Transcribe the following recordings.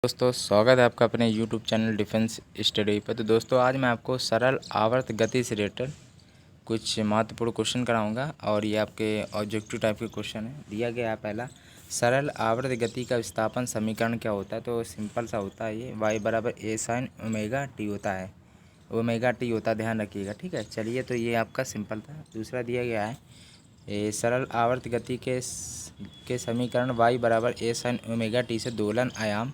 दोस्तों स्वागत है आपका अपने YouTube चैनल डिफेंस स्टडी पर। तो दोस्तों आज मैं आपको सरल आवर्त गति से रिलेटेड कुछ महत्वपूर्ण क्वेश्चन कराऊंगा और ये आपके ऑब्जेक्टिव टाइप के क्वेश्चन है। दिया गया है पहला, सरल आवर्त गति का विस्थापन समीकरण क्या होता है। तो सिंपल सा होता है, ये y बराबर a sin ओमेगा टी होता है, ओमेगा टी होता है, ध्यान रखिएगा। ठीक है, चलिए तो ये आपका सिंपल था। दूसरा दिया गया है सरल आवर्त गति के समीकरण y बराबर a sin ओमेगा टी से दोलन आयाम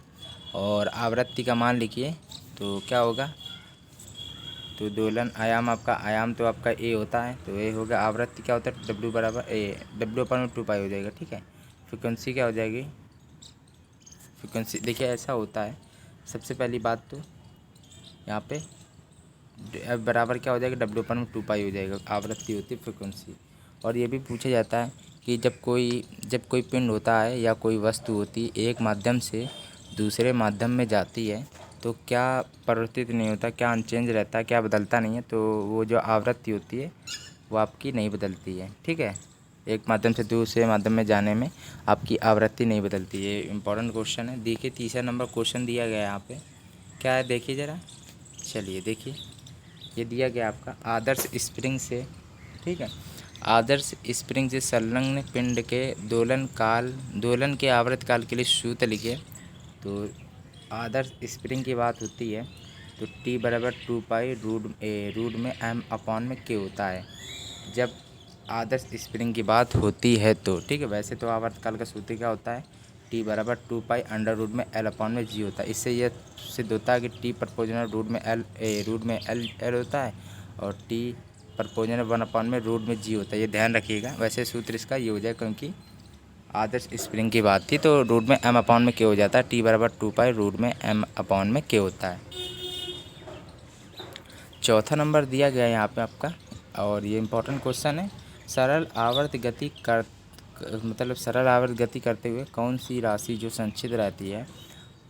और आवृत्ति का मान लिखिए तो क्या होगा। तो दोलन आयाम आपका आयाम तो आपका ए होता है, तो ए होगा। आवृत्ति क्या होता है, डब्ल्यू बराबर डब्ल्यू अपन 2 पाई हो जाएगा। ठीक है, फ्रिक्वेंसी क्या हो जाएगी, फ्रिक्वेंसी देखिए ऐसा होता है। सबसे पहली बात तो यहाँ पे एफ बराबर क्या हो जाएगा, W/2 पाई हो जाएगा। आवृत्ति होती है फ्रिक्वेंसी। और ये भी पूछा जाता है कि जब कोई पिंड होता है या कोई वस्तु होती है एक माध्यम से दूसरे माध्यम में जाती है तो क्या परिवर्तित नहीं होता, क्या अनचेंज रहता है, क्या बदलता नहीं है। तो वो जो आवृत्ति होती है वो आपकी नहीं बदलती है। ठीक है, एक माध्यम से दूसरे माध्यम में जाने में आपकी आवृत्ति नहीं बदलती है। इम्पोर्टेंट क्वेश्चन है। देखिए तीसरा नंबर क्वेश्चन दिया गया है यहाँ पे, क्या है देखिए ज़रा। चलिए देखिए, ये दिया गया आपका आदर्श स्प्रिंग से, ठीक है, आदर्श स्प्रिंग से संलग्न पिंड के दोलन के आवर्त काल के लिए सूत्र लिखे। तो आदर्श स्प्रिंग की बात होती है तो T बराबर 2 पाई रूट में M/K होता है जब आदर्श स्प्रिंग की बात होती है तो। ठीक है, वैसे तो आवर्तकाल का सूत्र क्या होता है, T बराबर 2 पाई अंडर रूट में L/G होता है। इससे यह सिद्ध होता है कि T प्रपोजनल रूट में L होता है और T प्रपोजनल 1/रूट में G होता है। ये ध्यान रखिएगा। वैसे सूत्र इसका ये हो जाए, क्योंकि आदर्श स्प्रिंग की बात थी तो रूट में M/K हो जाता है। T बराबर 2 पाई रूट में M/K होता है। चौथा नंबर दिया गया है यहाँ पे आपका, और ये इम्पोर्टेंट क्वेश्चन है। सरल आवर्त गति करते हुए कौन सी राशि जो संचित रहती है,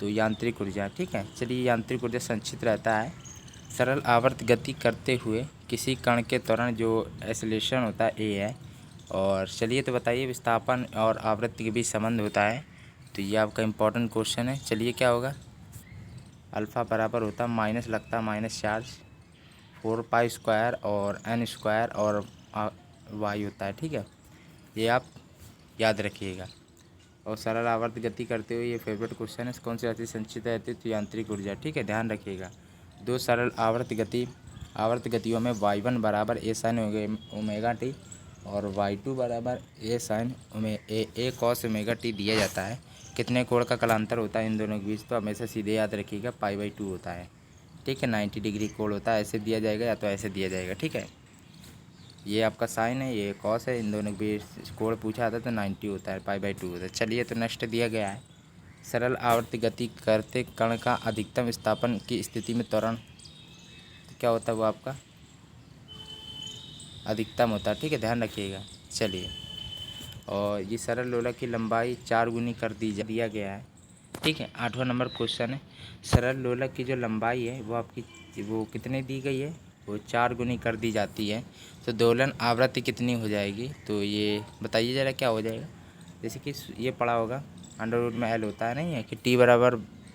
तो यांत्रिक ऊर्जा। ठीक है, चलिए यांत्रिक ऊर्जा संचित रहता है सरल आवर्त गति करते हुए किसी कण के त्वरण जो एक्सेलरेशन होता है ए है। और चलिए तो बताइए विस्थापन और आवृत्ति के बीच संबंध होता है। तो ये आपका इम्पोर्टेंट क्वेश्चन है। चलिए क्या होगा, अल्फ़ा बराबर होता है माइनस लगता है माइनस चार्ज 4 पाई² और n² और वाई होता है। ठीक है, ये आप याद रखिएगा। और सरल आवर्त गति करते हुए ये फेवरेट क्वेश्चन है, कौन सी राशि संचित रहती है, तो यांत्रिक ऊर्जा। ठीक है, ध्यान रखिएगा। दो सरल आवर्त गतियों में y1 बराबर a sin ओमेगा टी और y2 बराबर a cos ओमेगा टी दिया जाता है। कितने कोण का कलांतर होता है इन दोनों के बीच, तो हमेशा सीधे याद रखिएगा π/2 होता है। ठीक है, 90 डिग्री कोण होता है, ऐसे दिया जाएगा या तो ऐसे दिया जाएगा। ठीक है, ये आपका साइन है, ये कॉस है, इन दोनों के बीच कोण पूछा आता है तो 90 होता है, π/2 होता है। चलिए तो नेक्स्ट दिया गया है, सरल आवर्त गति करते कण का अधिकतम विस्थापन की स्थिति में त्वरण तो क्या होता है, वो आपका अधिकतम होता है। ठीक है, ध्यान रखिएगा। चलिए, और ये सरल लोलक की लंबाई 4 गुनी कर दिया गया है। ठीक है, 8वां नंबर क्वेश्चन है, सरल लोलक की जो लंबाई है वो कितने दी गई है, वो 4 गुनी कर दी जाती है। तो दोलन आवृत्ति कितनी हो जाएगी, तो ये बताइए ज़रा क्या हो जाएगा। जैसे कि ये पढ़ा होगा अंडर रूट में L होता है, नहीं है कि T बराबर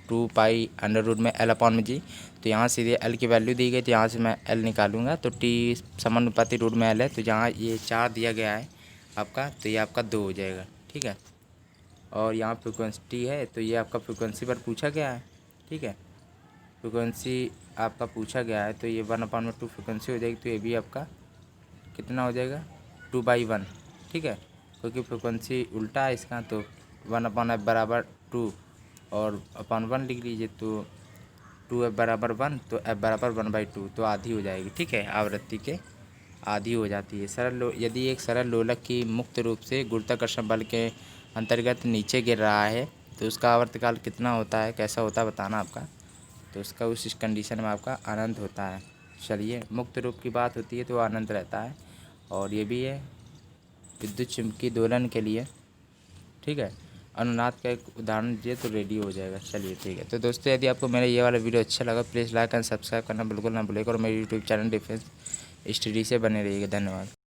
2 पाई अंडर रूट में L/G। तो यहाँ सीधे L की वैल्यू दी गई, तो यहाँ से मैं L निकालूंगा तो T समानुपाती रूट में L है। तो जहाँ ये 4 दिया गया है आपका, तो ये आपका 2 हो जाएगा। ठीक है, और यहाँ फ्रिक्वेंसी है तो ये आपका फ्रिक्वेंसी पर पूछा गया है। ठीक है, फ्रिक्वेंसी आपका पूछा गया है तो ये 1/2 फ्रिक्वेंसी हो जाएगी। तो ये भी आपका कितना हो जाएगा, 2/1। ठीक है, क्योंकि फ्रिक्वेंसी उल्टा है इसका, तो 1/f बराबर 2 और अपन 1 लिख लीजिए। तो 2f बराबर 1 तो f बराबर 1/2, तो आधी हो जाएगी। ठीक है, आवृत्ति के आधी हो जाती है। यदि एक सरल लोलक की मुक्त रूप से गुरुत्वाकर्षण बल के अंतर्गत नीचे गिर रहा है तो उसका आवर्तकाल कितना होता है, कैसा होता है बताना आपका। तो उसका उस कंडीशन में आपका अनंत होता है। चलिए, मुक्त रूप की बात होती है तो अनंत रहता है। और ये भी है विद्युत चुम्बकीय दोलन के लिए। ठीक है, अनुनाद का एक उदाहरण दिए तो रेडियो हो जाएगा। चलिए ठीक है, तो दोस्तों यदि आपको मेरा ये वाला वीडियो अच्छा लगा प्लीज़ लाइक एंड सब्सक्राइब करना बिल्कुल ना भूलिएगा और मेरे यूट्यूब चैनल डिफेंस स्टडी से बने रहिएगा। धन्यवाद।